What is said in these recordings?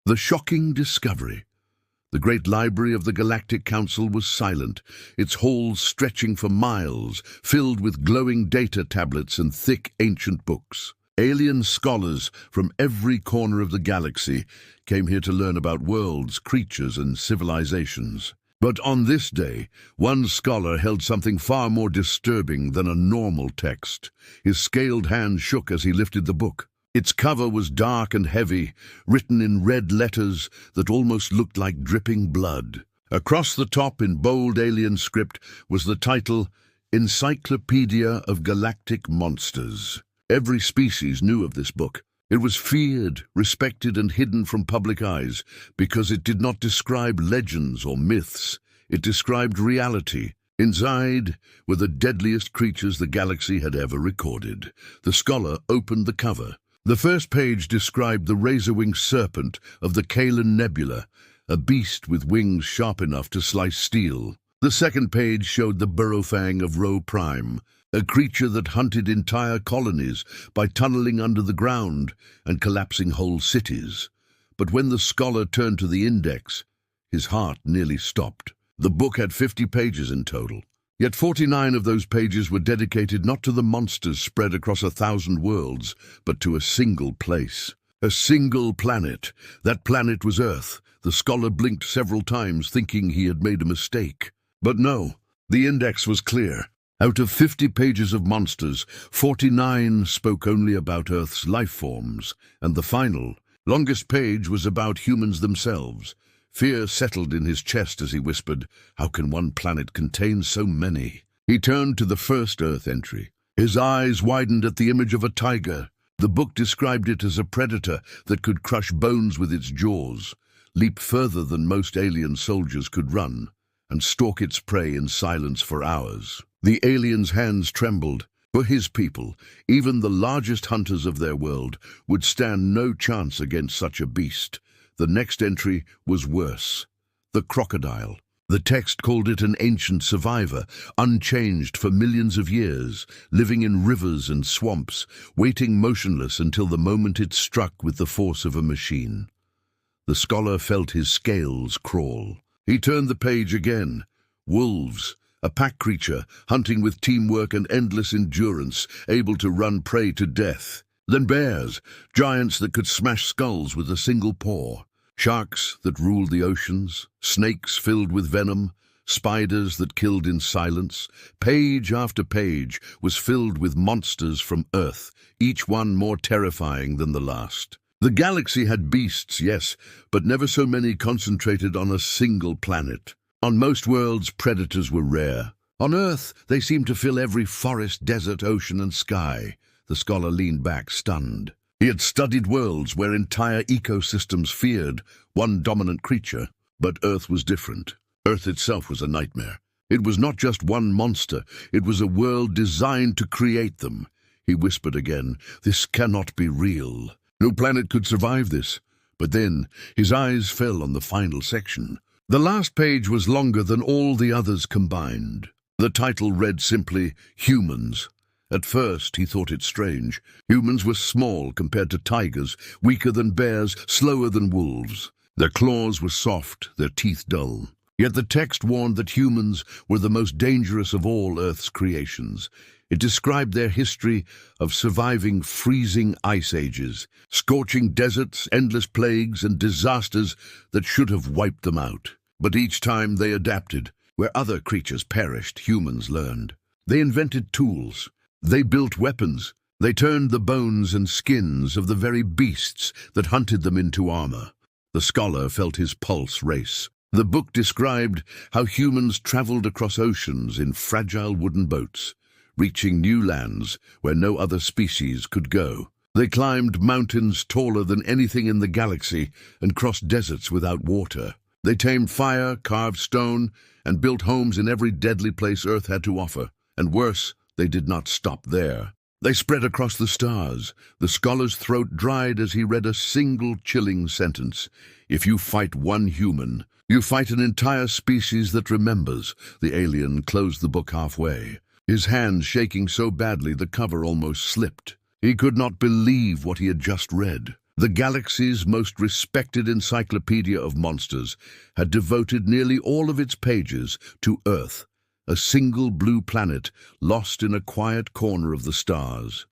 The shocking discovery. The great library of the Galactic Council was silent, its halls stretching for miles, filled with glowing data tablets and thick ancient books. Alien scholars from every corner of the galaxy came here to learn about worlds, creatures, and civilizations. But on this day, one scholar held something far more disturbing than a normal text. His scaled hand shook as he lifted the book. Its cover was dark and heavy, written in red letters that almost looked like dripping blood. Across the top, in bold alien script, was the title, Encyclopedia of Galactic Monsters. Every species knew of this book. It was feared, respected, and hidden from public eyes because it did not describe legends or myths. It described reality. Inside were the deadliest creatures the galaxy had ever recorded. The scholar opened the cover. The first page described the razor-winged serpent of the Kalan Nebula, a beast with wings sharp enough to slice steel. The second page showed the burrowfang of Rho Prime, a creature that hunted entire colonies by tunneling under the ground and collapsing whole cities. But when the scholar turned to the index, his heart nearly stopped. The book had 50 pages in total. Yet 49 of those pages were dedicated not to the monsters spread across 1,000 worlds, but to a single place. A single planet. That planet was Earth. The scholar blinked several times, thinking he had made a mistake. But no, the index was clear. Out of 50 pages of monsters, 49 spoke only about Earth's life forms, and the final, longest page was about humans themselves. Fear settled in his chest as he whispered, "How can one planet contain so many?" He turned to the first Earth entry. His eyes widened at the image of a tiger. The book described it as a predator that could crush bones with its jaws, leap further than most alien soldiers could run, and stalk its prey in silence for hours. The alien's hands trembled. For his people, even the largest hunters of their world, would stand no chance against such a beast. The next entry was worse. The crocodile. The text called it an ancient survivor, unchanged for millions of years, living in rivers and swamps, waiting motionless until the moment it struck with the force of a machine. The scholar felt his scales crawl. He turned the page again. Wolves. A pack creature, hunting with teamwork and endless endurance, able to run prey to death. Then bears, giants that could smash skulls with a single paw. Sharks that ruled the oceans, snakes filled with venom, spiders that killed in silence. Page after page was filled with monsters from Earth, each one more terrifying than the last. The galaxy had beasts, yes, but never so many concentrated on a single planet. On most worlds, predators were rare. On Earth, they seemed to fill every forest, desert, ocean, and sky. The scholar leaned back, stunned. He had studied worlds where entire ecosystems feared one dominant creature. But Earth was different. Earth itself was a nightmare. It was not just one monster. It was a world designed to create them. He whispered again, "This cannot be real. No planet could survive this." But then, his eyes fell on the final section. The last page was longer than all the others combined. The title read simply, Humans. At first, he thought it strange. Humans were small compared to tigers, weaker than bears, slower than wolves. Their claws were soft, their teeth dull. Yet the text warned that humans were the most dangerous of all Earth's creations. It described their history of surviving freezing ice ages, scorching deserts, endless plagues, and disasters that should have wiped them out. But each time they adapted. Where other creatures perished, humans learned. They invented tools. They built weapons. They turned the bones and skins of the very beasts that hunted them into armor. The scholar felt his pulse race. The book described how humans traveled across oceans in fragile wooden boats, reaching new lands where no other species could go. They climbed mountains taller than anything in the galaxy and crossed deserts without water. They tamed fire, carved stone, and built homes in every deadly place Earth had to offer. And worse, they did not stop there. They spread across the stars. The scholar's throat dried as he read a single chilling sentence. If you fight one human, you fight an entire species that remembers. The alien closed the book halfway, his hands shaking so badly the cover almost slipped. He could not believe what he had just read. The galaxy's most respected encyclopedia of monsters had devoted nearly all of its pages to Earth, a single blue planet lost in a quiet corner of the stars.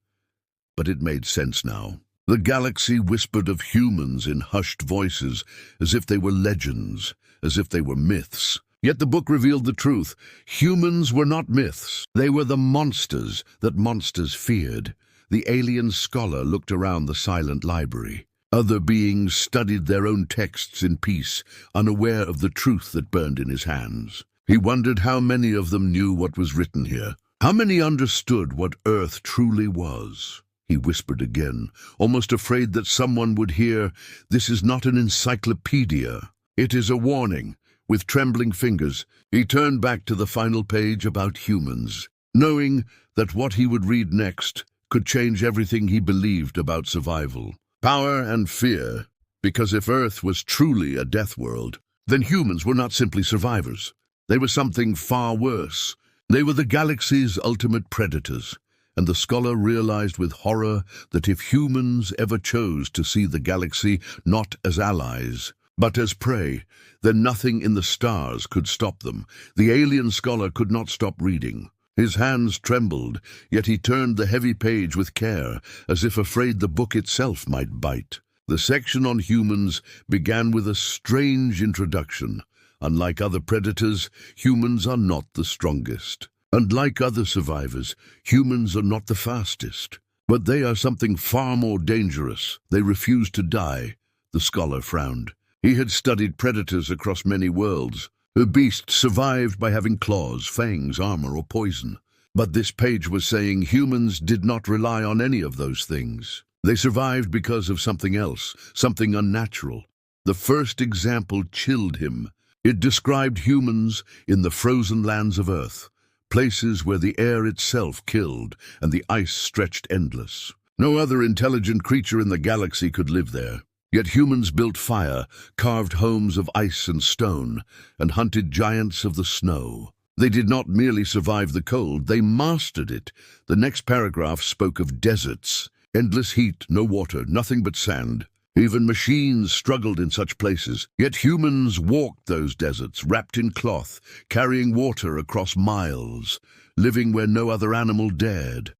But it made sense now. The galaxy whispered of humans in hushed voices, as if they were legends, as if they were myths. Yet the book revealed the truth. Humans were not myths. They were the monsters that monsters feared. The alien scholar looked around the silent library. Other beings studied their own texts in peace, unaware of the truth that burned in his hands. He wondered how many of them knew what was written here. How many understood what Earth truly was? He whispered again, almost afraid that someone would hear. This is not an encyclopedia. It is a warning. With trembling fingers, he turned back to the final page about humans, knowing that what he would read next could change everything he believed about survival. Power and fear, because if Earth was truly a death world, then humans were not simply survivors. They were something far worse. They were the galaxy's ultimate predators, and the scholar realized with horror that if humans ever chose to see the galaxy not as allies, but as prey, then nothing in the stars could stop them. The alien scholar could not stop reading. His hands trembled, yet he turned the heavy page with care, as if afraid the book itself might bite. The section on humans began with a strange introduction. Unlike other predators, humans are not the strongest. Unlike other survivors, humans are not the fastest. But they are something far more dangerous. They refuse to die. The scholar frowned. He had studied predators across many worlds. A beast survived by having claws, fangs, armor, or poison. But this page was saying humans did not rely on any of those things. They survived because of something else, something unnatural. The first example chilled him. It described humans in the frozen lands of Earth, places where the air itself killed and the ice stretched endless. No other intelligent creature in the galaxy could live there. Yet humans built fire, carved homes of ice and stone, and hunted giants of the snow. They did not merely survive the cold, they mastered it. The next paragraph spoke of deserts, endless heat, no water, nothing but sand. Even machines struggled in such places. Yet humans walked those deserts, wrapped in cloth, carrying water across miles, living where no other animal dared.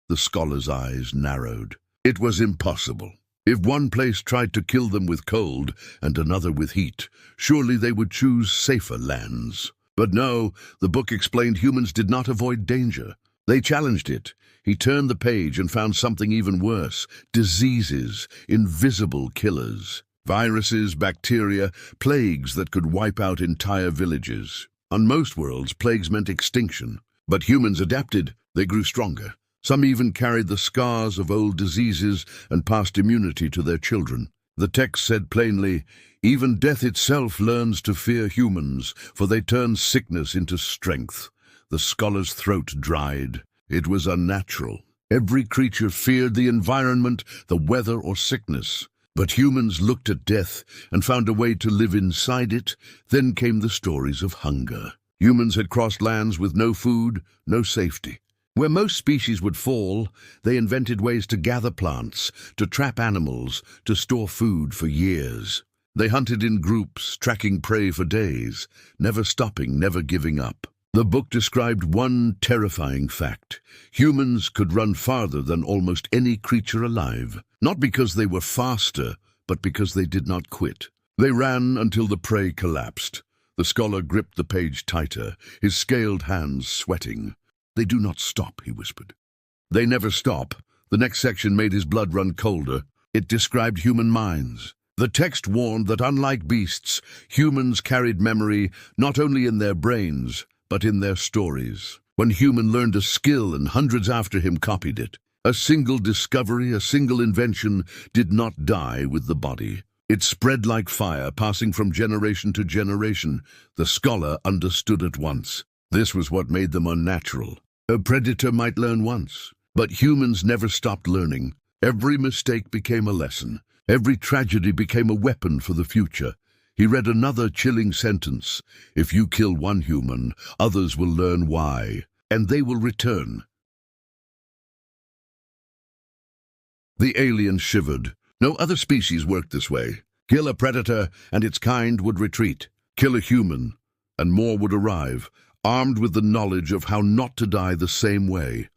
The scholar's eyes narrowed. It was impossible. If one place tried to kill them with cold and another with heat, surely they would choose safer lands. But no, the book explained humans did not avoid danger. They challenged it. He turned the page and found something even worse: diseases, invisible killers. Viruses, bacteria, plagues that could wipe out entire villages. On most worlds, plagues meant extinction. But humans adapted. They grew stronger. Some even carried the scars of old diseases and passed immunity to their children. The text said plainly, even death itself learns to fear humans, for they turn sickness into strength. The scholar's throat dried. It was unnatural. Every creature feared the environment, the weather, or sickness. But humans looked at death and found a way to live inside it. Then came the stories of hunger. Humans had crossed lands with no food, no safety. Where most species would fall, they invented ways to gather plants, to trap animals, to store food for years. They hunted in groups, tracking prey for days, never stopping, never giving up. The book described one terrifying fact. Humans could run farther than almost any creature alive, not because they were faster, but because they did not quit. They ran until the prey collapsed. The scholar gripped the page tighter, his scaled hands sweating. They do not stop, he whispered. They never stop. The next section made his blood run colder. It described human minds. The text warned that unlike beasts, humans carried memory not only in their brains, but in their stories. When human learned a skill and hundreds after him copied it, a single discovery, a single invention did not die with the body. It spread like fire, passing from generation to generation. The scholar understood at once. This was what made them unnatural. A predator might learn once, but humans never stopped learning. Every mistake became a lesson. Every tragedy became a weapon for the future. He read another chilling sentence. If you kill one human, others will learn why, and they will return. The alien shivered. No other species worked this way. Kill a predator, and its kind would retreat. Kill a human, and more would arrive, armed with the knowledge of how not to die the same way.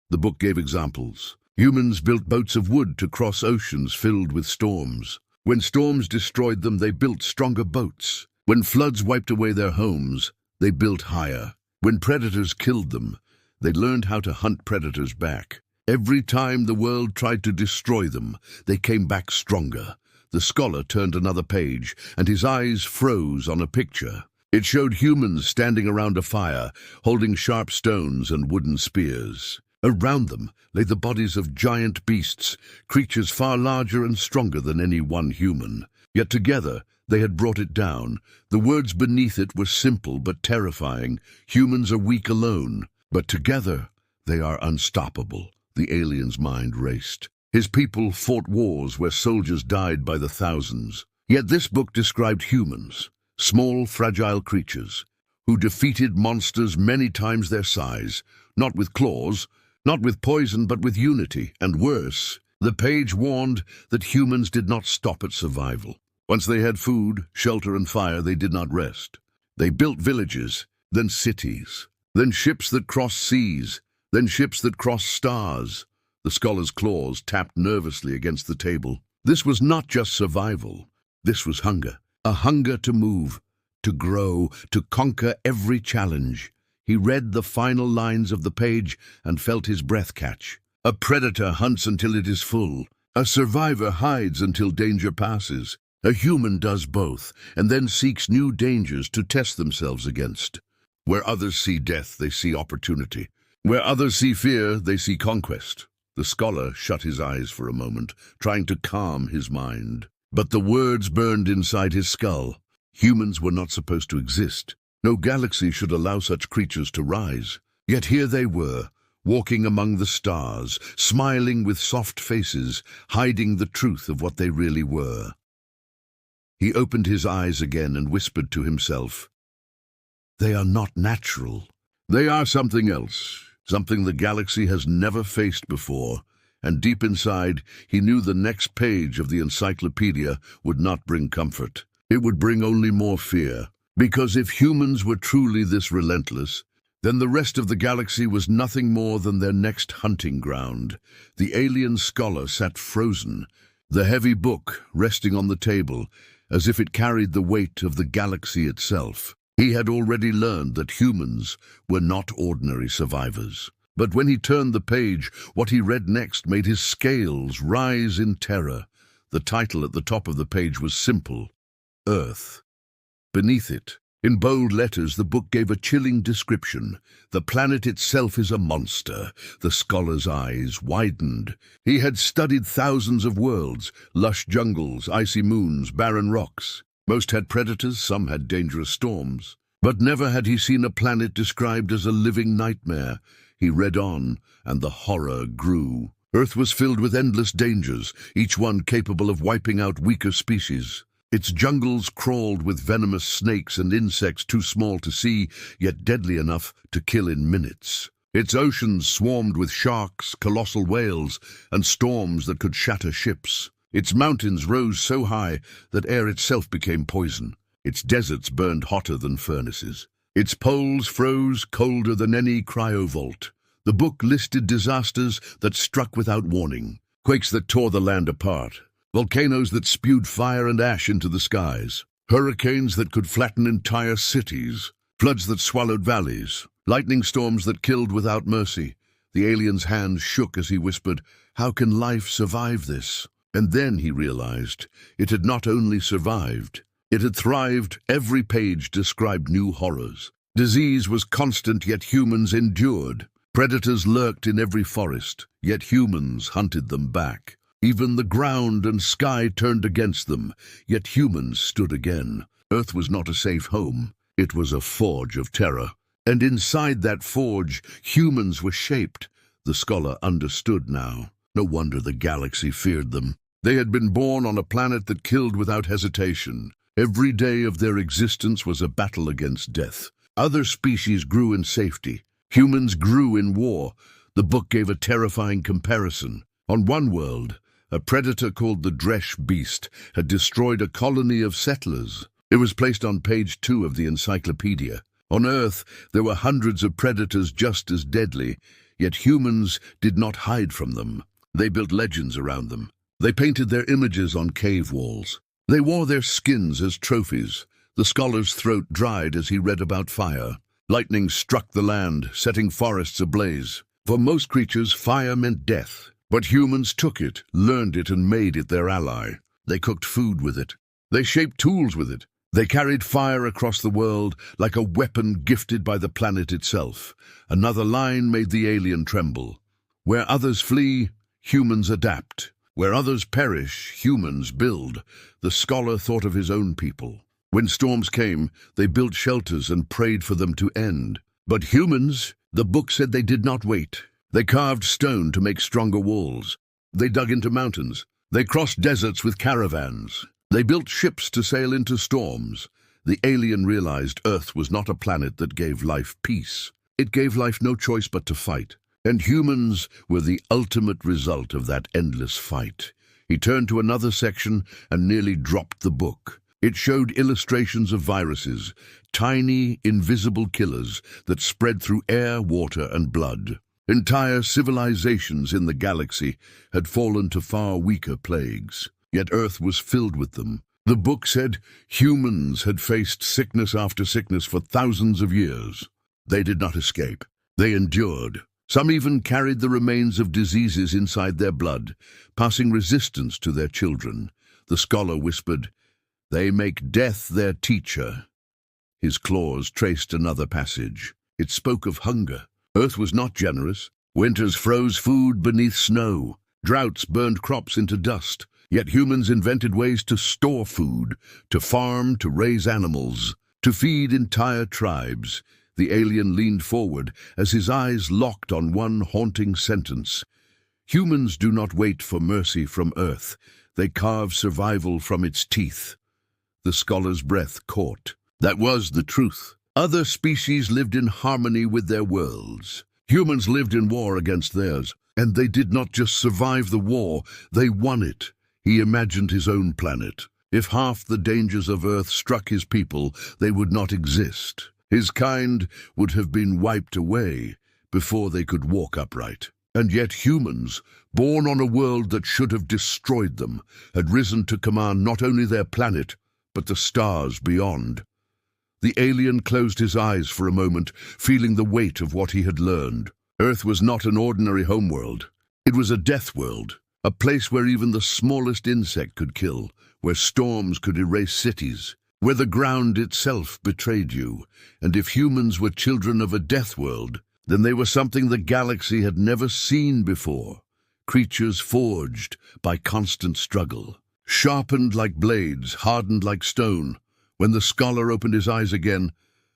The book gave examples. Humans built boats of wood to cross oceans filled with storms. When storms destroyed them, they built stronger boats. When floods wiped away their homes, they built higher. When predators killed them, they learned how to hunt predators back. Every time the world tried to destroy them, they came back stronger. The scholar turned another page, and his eyes froze on a picture. It showed humans standing around a fire, holding sharp stones and wooden spears. Around them lay the bodies of giant beasts, creatures far larger and stronger than any one human. Yet together they had brought it down. The words beneath it were simple but terrifying. Humans are weak alone, but together they are unstoppable. The alien's mind raced. His people fought wars where soldiers died by the thousands. Yet this book described humans, small, fragile creatures, who defeated monsters many times their size, not with claws, not with poison, but with unity, and worse. The page warned that humans did not stop at survival. Once they had food, shelter, and fire, they did not rest. They built villages, then cities, then ships that crossed seas, then ships that crossed stars. The scholar's claws tapped nervously against the table. This was not just survival. This was hunger. A hunger to move, to grow, to conquer every challenge. He read the final lines of the page and felt his breath catch. A predator hunts until it is full. A survivor hides until danger passes. A human does both, and then seeks new dangers to test themselves against. Where others see death, they see opportunity. Where others see fear, they see conquest. The scholar shut his eyes for a moment, trying to calm his mind. But the words burned inside his skull. Humans were not supposed to exist. No galaxy should allow such creatures to rise. Yet here they were, walking among the stars, smiling with soft faces, hiding the truth of what they really were. He opened his eyes again and whispered to himself, "They are not natural. They are something else, something the galaxy has never faced before." And deep inside, he knew the next page of the encyclopedia would not bring comfort. It would bring only more fear. Because if humans were truly this relentless, then the rest of the galaxy was nothing more than their next hunting ground. The alien scholar sat frozen, the heavy book resting on the table, as if it carried the weight of the galaxy itself. He had already learned that humans were not ordinary survivors. But when he turned the page, what he read next made his scales rise in terror. The title at the top of the page was simple: Earth. Beneath it, in bold letters, the book gave a chilling description. The planet itself is a monster. The scholar's eyes widened. He had studied thousands of worlds, lush jungles, icy moons, barren rocks. Most had predators, some had dangerous storms. But never had he seen a planet described as a living nightmare. He read on, and the horror grew. Earth was filled with endless dangers, each one capable of wiping out weaker species. Its jungles crawled with venomous snakes and insects too small to see, yet deadly enough to kill in minutes. Its oceans swarmed with sharks, colossal whales, and storms that could shatter ships. Its mountains rose so high that air itself became poison. Its deserts burned hotter than furnaces. Its poles froze colder than any cryovault. The book listed disasters that struck without warning, quakes that tore the land apart, volcanoes that spewed fire and ash into the skies, hurricanes that could flatten entire cities, floods that swallowed valleys, lightning storms that killed without mercy. The alien's hands shook as he whispered, "How can life survive this?" And then he realized it had not only survived, it had thrived. Every page described new horrors. Disease was constant, yet humans endured. Predators lurked in every forest, yet humans hunted them back. Even the ground and sky turned against them, yet humans stood again. Earth was not a safe home. It was a forge of terror. And inside that forge, humans were shaped. The scholar understood now. No wonder the galaxy feared them. They had been born on a planet that killed without hesitation. Every day of their existence was a battle against death. Other species grew in safety. Humans grew in war. The book gave a terrifying comparison. On one world, A predator called the Dresh beast had destroyed a colony of settlers. It was placed on page 2 of the encyclopedia. On Earth, there were hundreds of predators just as deadly, yet humans did not hide from them. They built legends around them. They painted their images on cave walls. They wore their skins as trophies. The scholar's throat dried as he read about fire. Lightning struck the land, setting forests ablaze. For most creatures, fire meant death. But humans took it, learned it, and made it their ally. They cooked food with it. They shaped tools with it. They carried fire across the world like a weapon gifted by the planet itself. Another line made the alien tremble. Where others flee, humans adapt. Where others perish, humans build. The scholar thought of his own people. When storms came, they built shelters and prayed for them to end. But humans, the book said, they did not wait. They carved stone to make stronger walls. They dug into mountains. They crossed deserts with caravans. They built ships to sail into storms. The alien realized Earth was not a planet that gave life peace. It gave life no choice but to fight. And humans were the ultimate result of that endless fight. He turned to another section and nearly dropped the book. It showed illustrations of viruses, tiny, invisible killers that spread through air, water, and blood. Entire civilizations in the galaxy had fallen to far weaker plagues. Yet Earth was filled with them. The book said humans had faced sickness after sickness for thousands of years. They did not escape. They endured. Some even carried the remains of diseases inside their blood, passing resistance to their children. The scholar whispered, "They make death their teacher." His claws traced another passage. It spoke of hunger. Earth was not generous. Winters froze food beneath snow. Droughts burned crops into dust. Yet humans invented ways to store food, to farm, to raise animals, to feed entire tribes. The alien leaned forward as his eyes locked on one haunting sentence. Humans do not wait for mercy from Earth. They carve survival from its teeth. The scholar's breath caught. That was the truth. Other species lived in harmony with their worlds. Humans lived in war against theirs, and they did not just survive the war, they won it. He imagined his own planet. If half the dangers of Earth struck his people, they would not exist. His kind would have been wiped away before they could walk upright. And yet humans, born on a world that should have destroyed them, had risen to command not only their planet, but the stars beyond. The alien closed his eyes for a moment, feeling the weight of what he had learned. Earth was not an ordinary homeworld. It was a death world. A place where even the smallest insect could kill, where storms could erase cities, where the ground itself betrayed you. And if humans were children of a death world, then they were something the galaxy had never seen before. Creatures forged by constant struggle, sharpened like blades, hardened like stone. When the scholar opened his eyes again,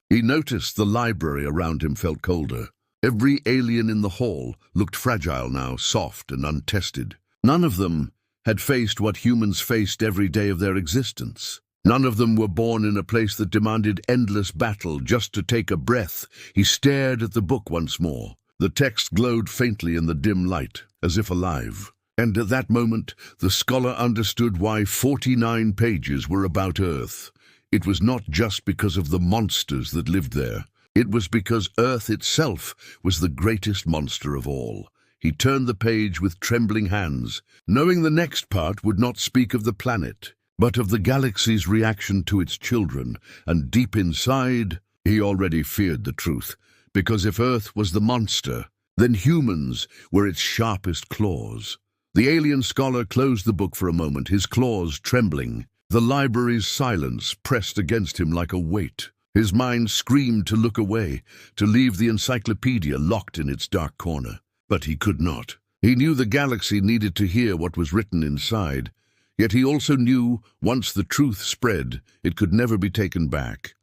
he noticed the library around him felt colder. Every alien in the hall looked fragile now, soft and untested. None of them had faced what humans faced every day of their existence. None of them were born in a place that demanded endless battle just to take a breath. He stared at the book once more. The text glowed faintly in the dim light, as if alive. And at that moment, the scholar understood why 49 pages were about Earth. It was not just because of the monsters that lived there. It was because Earth itself was the greatest monster of all. He turned the page with trembling hands, knowing the next part would not speak of the planet, but of the galaxy's reaction to its children. And deep inside, he already feared the truth, because if Earth was the monster, then humans were its sharpest claws. The alien scholar closed the book for a moment, his claws trembling. The library's silence pressed against him like a weight. His mind screamed to look away, to leave the encyclopedia locked in its dark corner. But he could not. He knew the galaxy needed to hear what was written inside. Yet he also knew, once the truth spread, it could never be taken back.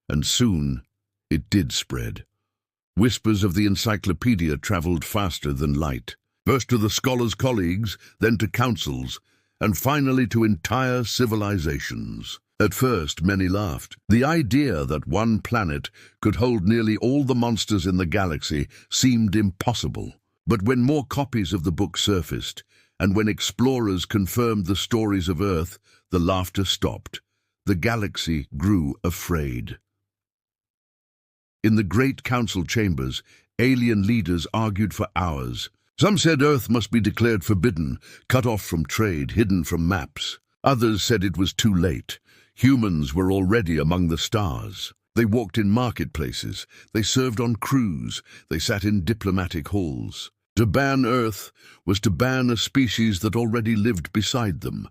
And soon, it did spread. Whispers of the encyclopedia traveled faster than light. First to the scholar's colleagues, then to councils, and finally to entire civilizations. At first, many laughed. The idea that one planet could hold nearly all the monsters in the galaxy seemed impossible. But when more copies of the book surfaced, And when explorers confirmed the stories of Earth, the laughter stopped. The galaxy grew afraid. In the great council chambers, alien leaders argued for hours. Some said Earth must be declared forbidden, cut off from trade, hidden from maps. Others said it was too late. Humans were already among the stars. They walked in marketplaces. They served on crews. They sat in diplomatic halls. To ban Earth was to ban a species that already lived beside them.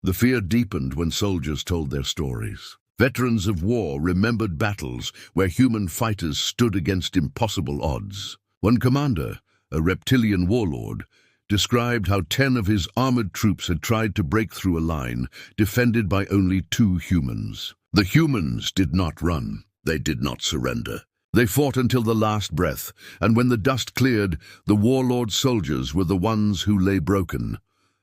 The fear deepened when soldiers told their stories. Veterans of war remembered battles where human fighters stood against impossible odds. One commander, a reptilian warlord, described how 10 of his armored troops had tried to break through a line defended by only 2 humans. The humans did not run. They did not surrender. They fought until the last breath, and when the dust cleared, the warlord's soldiers were the ones who lay broken.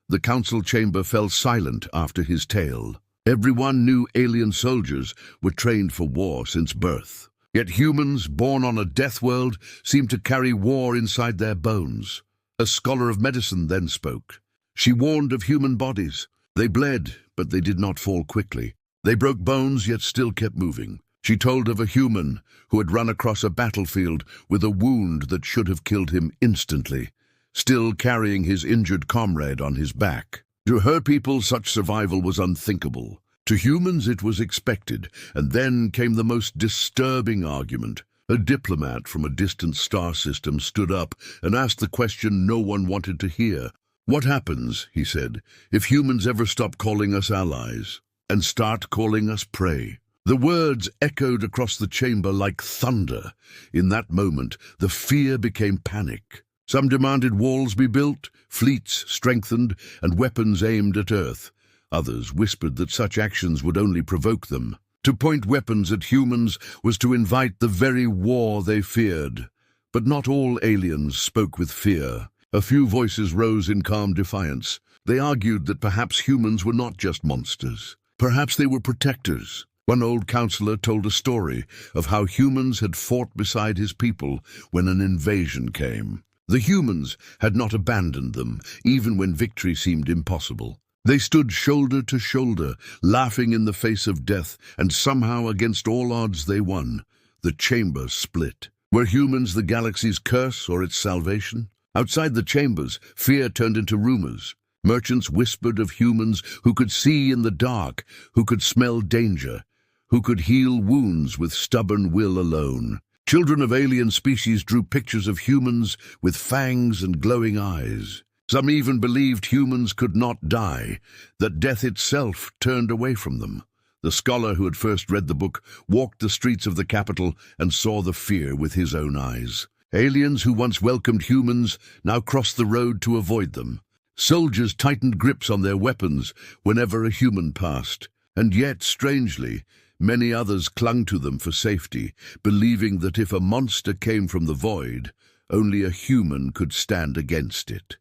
The council chamber fell silent after his tale. Everyone knew alien soldiers were trained for war since birth. Yet humans, born on a death world, seemed to carry war inside their bones. A scholar of medicine then spoke. She warned of human bodies. They bled, but they did not fall quickly. They broke bones, yet still kept moving. She told of a human who had run across a battlefield with a wound that should have killed him instantly, still carrying his injured comrade on his back. To her people, such survival was unthinkable. To humans, it was expected, and then came the most disturbing argument. A diplomat from a distant star system stood up and asked the question no one wanted to hear. "What happens," he said, "if humans ever stop calling us allies and start calling us prey?" The words echoed across the chamber like thunder. In that moment, the fear became panic. Some demanded walls be built, fleets strengthened, and weapons aimed at Earth. Others whispered that such actions would only provoke them. To point weapons at humans was to invite the very war they feared. But not all aliens spoke with fear. A few voices rose in calm defiance. They argued that perhaps humans were not just monsters. Perhaps they were protectors. One old counselor told a story of how humans had fought beside his people when an invasion came. The humans had not abandoned them, even when victory seemed impossible. They stood shoulder to shoulder, laughing in the face of death, and somehow, against all odds, they won. The chamber split. Were humans the galaxy's curse or its salvation? Outside the chambers, fear turned into rumors. Merchants whispered of humans who could see in the dark, who could smell danger, who could heal wounds with stubborn will alone. Children of alien species drew pictures of humans with fangs and glowing eyes. Some even believed humans could not die, that death itself turned away from them. The scholar who had first read the book walked the streets of the capital and saw the fear with his own eyes. Aliens who once welcomed humans now crossed the road to avoid them. Soldiers tightened grips on their weapons whenever a human passed. And yet, strangely, many others clung to them for safety, believing that if a monster came from the void, only a human could stand against it.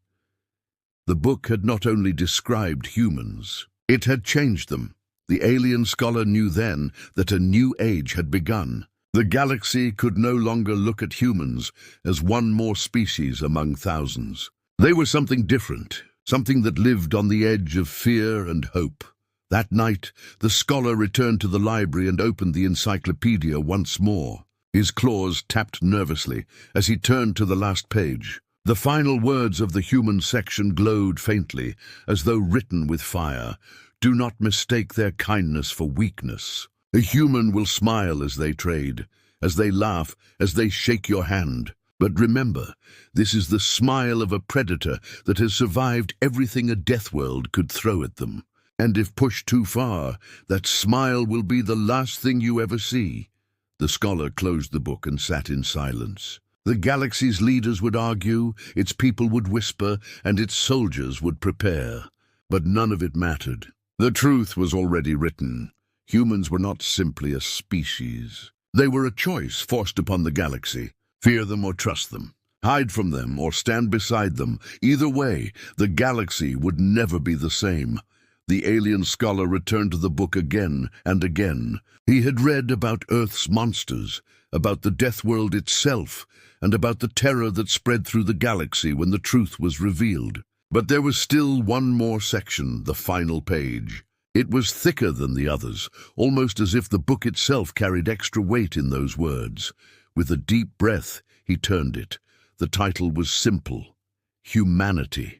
The book had not only described humans, it had changed them. The alien scholar knew then that a new age had begun. The galaxy could no longer look at humans as one more species among thousands. They were something different, something that lived on the edge of fear and hope. That night, the scholar returned to the library and opened the encyclopedia once more. His claws tapped nervously as he turned to the last page. The final words of the human section glowed faintly, as though written with fire. Do not mistake their kindness for weakness. A human will smile as they trade, as they laugh, as they shake your hand. But remember, this is the smile of a predator that has survived everything a death world could throw at them. And if pushed too far, that smile will be the last thing you ever see. The scholar closed the book and sat in silence. The galaxy's leaders would argue, its people would whisper, and its soldiers would prepare. But none of it mattered. The truth was already written. Humans were not simply a species. They were a choice forced upon the galaxy. Fear them or trust them. Hide from them or stand beside them. Either way, the galaxy would never be the same. The alien scholar returned to the book again and again. He had read about Earth's monsters, about the death world itself, and about the terror that spread through the galaxy when the truth was revealed. But there was still one more section, the final page. It was thicker than the others, almost as if the book itself carried extra weight in those words. With a deep breath, he turned it. The title was simple: Humanity.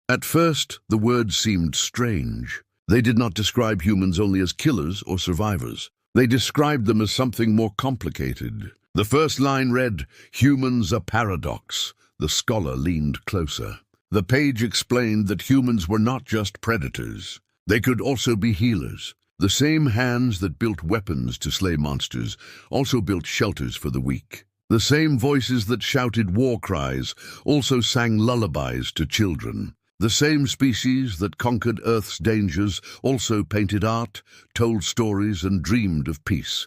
At first, the words seemed strange. They did not describe humans only as killers or survivors. They described them as something more complicated. The first line read, "Humans a paradox." The scholar leaned closer. The page explained that humans were not just predators. They could also be healers. The same hands that built weapons to slay monsters also built shelters for the weak. The same voices that shouted war cries also sang lullabies to children. The same species that conquered Earth's dangers also painted art, told stories, and dreamed of peace.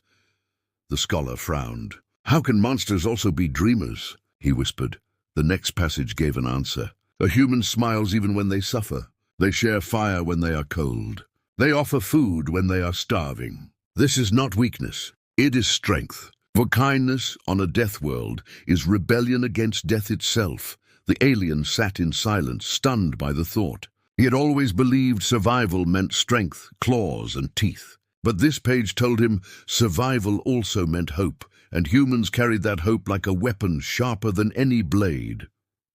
The scholar frowned. "How can monsters also be dreamers?" he whispered. The next passage gave an answer. "A human smiles even when they suffer. They share fire when they are cold. They offer food when they are starving. This is not weakness. It is strength. For kindness on a death world is rebellion against death itself." The alien sat in silence, stunned by the thought. He had always believed survival meant strength, claws, and teeth. But this page told him survival also meant hope, and humans carried that hope like a weapon sharper than any blade.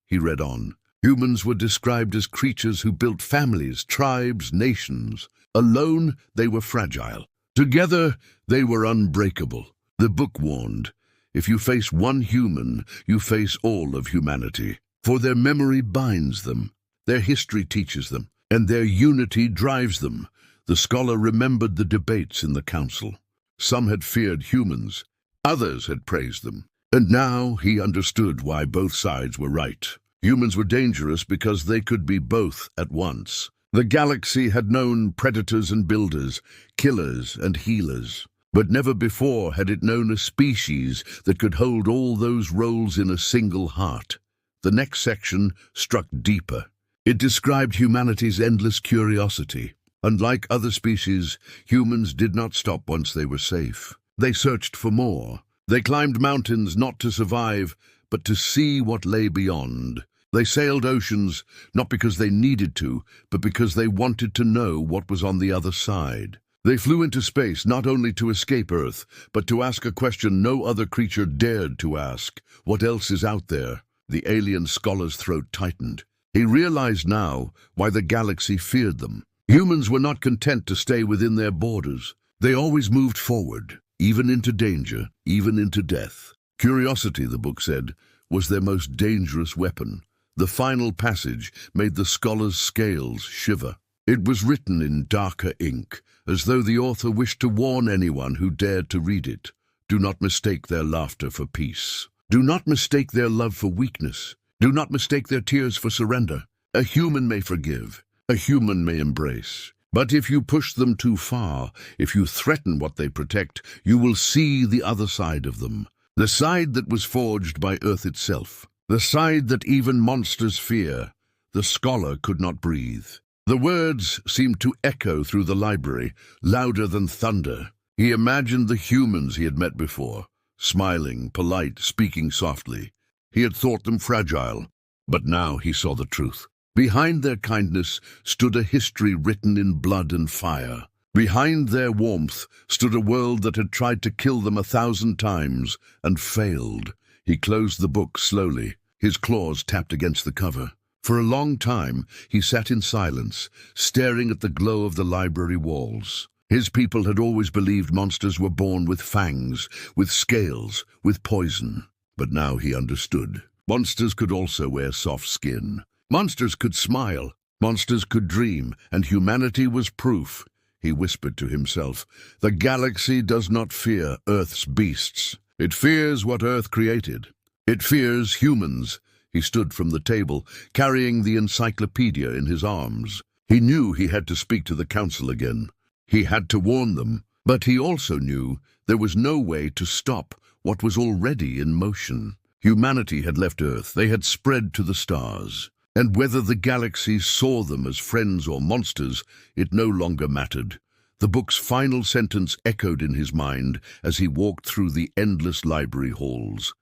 He read on. Humans were described as creatures who built families, tribes, nations. Alone, they were fragile. Together, they were unbreakable. The book warned, if you face one human, you face all of humanity. For their memory binds them, their history teaches them, and their unity drives them. The scholar remembered the debates in the council. Some had feared humans, others had praised them. And now he understood why both sides were right. Humans were dangerous because they could be both at once. The galaxy had known predators and builders, killers and healers. But never before had it known a species that could hold all those roles in a single heart. The next section struck deeper. It described humanity's endless curiosity. Unlike other species, humans did not stop once they were safe. They searched for more. They climbed mountains not to survive, but to see what lay beyond. They sailed oceans not because they needed to, but because they wanted to know what was on the other side. They flew into space not only to escape Earth, but to ask a question no other creature dared to ask. What else is out there? The alien scholar's throat tightened. He realized now why the galaxy feared them. Humans were not content to stay within their borders. They always moved forward, even into danger, even into death. Curiosity, the book said, was their most dangerous weapon. The final passage made the scholar's scales shiver. It was written in darker ink, as though the author wished to warn anyone who dared to read it. Do not mistake their laughter for peace. Do not mistake their love for weakness. Do not mistake their tears for surrender. A human may forgive. A human may embrace. But if you push them too far, if you threaten what they protect, you will see the other side of them. The side that was forged by Earth itself. The side that even monsters fear. The scholar could not breathe. The words seemed to echo through the library, louder than thunder. He imagined the humans he had met before, smiling, polite, speaking softly. He had thought them fragile, but now he saw the truth. Behind their kindness stood a history written in blood and fire. Behind their warmth stood a world that had tried to kill them 1,000 times and failed. He closed the book slowly. His claws tapped against the cover. For a long time, he sat in silence, staring at the glow of the library walls. His people had always believed monsters were born with fangs, with scales, with poison. But now he understood. Monsters could also wear soft skin. Monsters could smile. Monsters could dream, and humanity was proof. He whispered to himself, the galaxy does not fear Earth's beasts. It fears what Earth created. It fears humans. He stood from the table, carrying the encyclopedia in his arms. He knew he had to speak to the council again. He had to warn them, but he also knew there was no way to stop what was already in motion. Humanity had left Earth. They had spread to the stars. And whether the galaxy saw them as friends or monsters, it no longer mattered. The book's final sentence echoed in his mind as he walked through the endless library halls.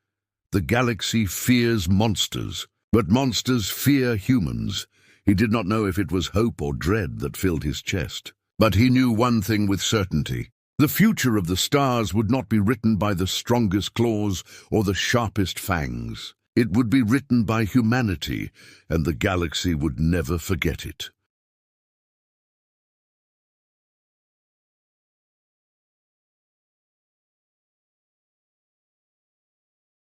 The galaxy fears monsters, but monsters fear humans. He did not know if it was hope or dread that filled his chest. But he knew one thing with certainty. The future of the stars would not be written by the strongest claws or the sharpest fangs. It would be written by humanity, and the galaxy would never forget it.